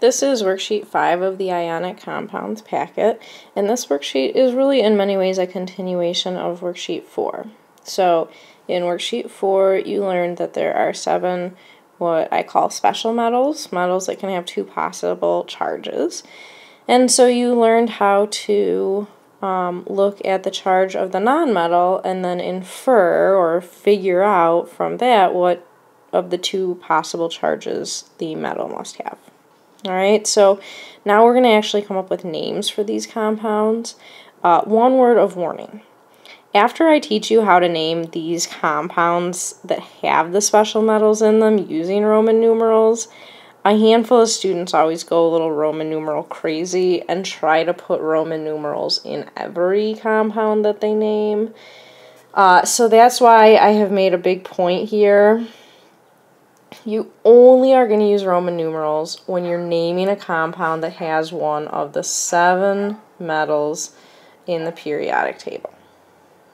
This is worksheet 5 of the Ionic Compounds packet, and this worksheet is really in many ways a continuation of worksheet 4. So in worksheet 4 you learned that there are 7 what I call special metals, metals that can have 2 possible charges. And so you learned how to look at the charge of the nonmetal and then infer or figure out from that what of the 2 possible charges the metal must have. Alright, so now we're going to actually come up with names for these compounds. One word of warning. After I teach you how to name these compounds that have the special metals in them using Roman numerals, a handful of students always go a little Roman numeral crazy and try to put Roman numerals in every compound that they name. So that's why I have made a big point here. You only are going to use Roman numerals when you're naming a compound that has one of the 7 metals in the periodic table.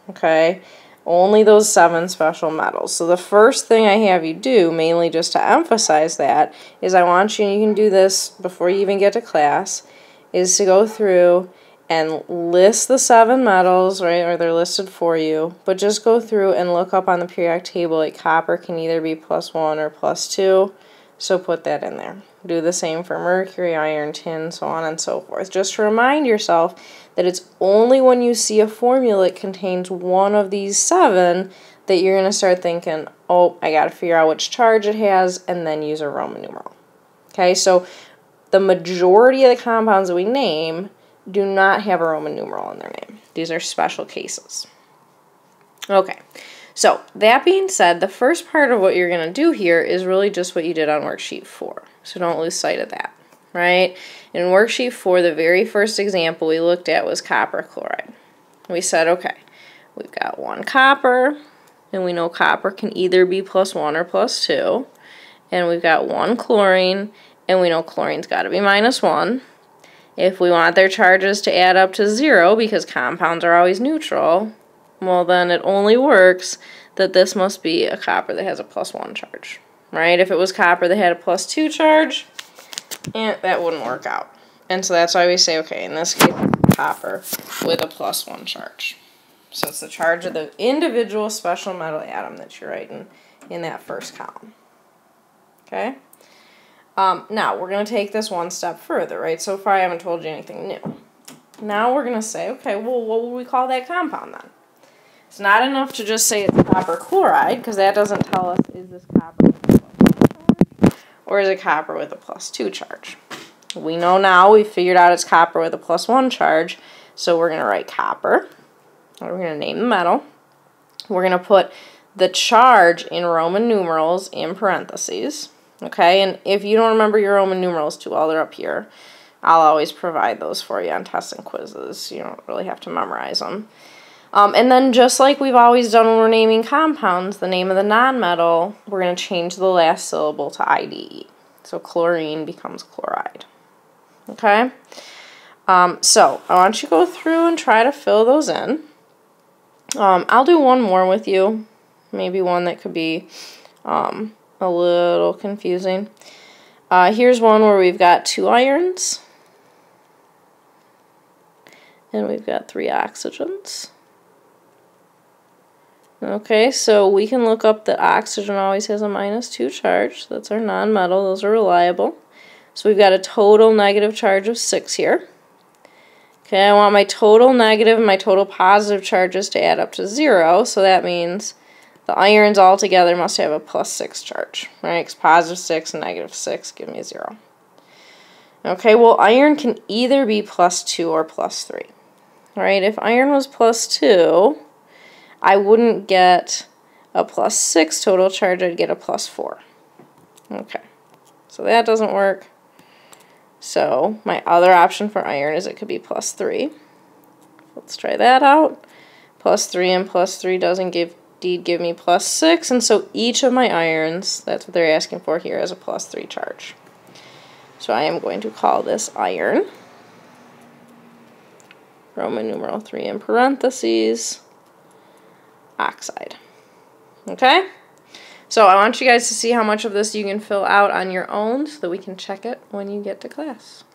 Okay? Only those 7 special metals. So the first thing I have you do, mainly just to emphasize that, is I want you, and you can do this before you even get to class, is to go through and list the 7 metals, right, or they're listed for you, but just go through and look up on the periodic table, like copper can either be +1 or +2, so put that in there. Do the same for mercury, iron, tin, so on and so forth. Just to remind yourself that it's only when you see a formula that contains one of these 7 that you're going to start thinking, oh, I got to figure out which charge it has, and then use a Roman numeral. Okay, so the majority of the compounds that we name do not have a Roman numeral in their name. These are special cases. Okay, so that being said, the first part of what you're going to do here is really just what you did on worksheet 4. So don't lose sight of that, right? In worksheet 4, the very first example we looked at was copper chloride. We said, okay, we've got 1 copper, and we know copper can either be +1 or +2, and we've got 1 chlorine, and we know chlorine's got to be -1. If we want their charges to add up to 0, because compounds are always neutral, well then it only works that this must be a copper that has a +1 charge, right? If it was copper that had a +2 charge, that wouldn't work out. And so that's why we say, okay, in this case, copper with a +1 charge. So it's the charge of the individual special metal atom that you're writing in that first column. Okay? Now, we're going to take this one step further, right? So far, I haven't told you anything new. Now we're going to say, okay, well, what would we call that compound then? It's not enough to just say it's copper chloride, because that doesn't tell us, is this copper with a +1 charge, or is it copper with a +2 charge? We know now, we've figured out it's copper with a +1 charge, so we're going to write copper. We're going to name the metal. We're going to put the charge in Roman numerals in parentheses. Okay, and if you don't remember your Roman numerals too well, they're up here. I'll always provide those for you on tests and quizzes. You don't really have to memorize them. And then just like we've always done when we're naming compounds, the name of the nonmetal, we're going to change the last syllable to IDE. So chlorine becomes chloride. Okay? So I want you to go through and try to fill those in. I'll do one more with you. Maybe one that could be a little confusing. Here's one where we've got 2 irons and we've got 3 oxygens. Okay, so we can look up that oxygen always has a -2 charge. That's our nonmetal. Those are reliable. So we've got a total negative charge of 6 here. Okay, I want my total negative and my total positive charges to add up to 0, so that means the irons all together must have a +6 charge, right? Because +6 and -6 give me a 0. Okay, well, iron can either be +2 or +3. All right, if iron was +2, I wouldn't get a +6 total charge, I'd get a +4. Okay, so that doesn't work. So my other option for iron is it could be +3. Let's try that out. +3 and +3 doesn't give me +6, and so each of my irons, that's what they're asking for here, is a +3 charge. So I am going to call this iron, Roman numeral 3 in parentheses, oxide. Okay? So I want you guys to see how much of this you can fill out on your own so that we can check it when you get to class.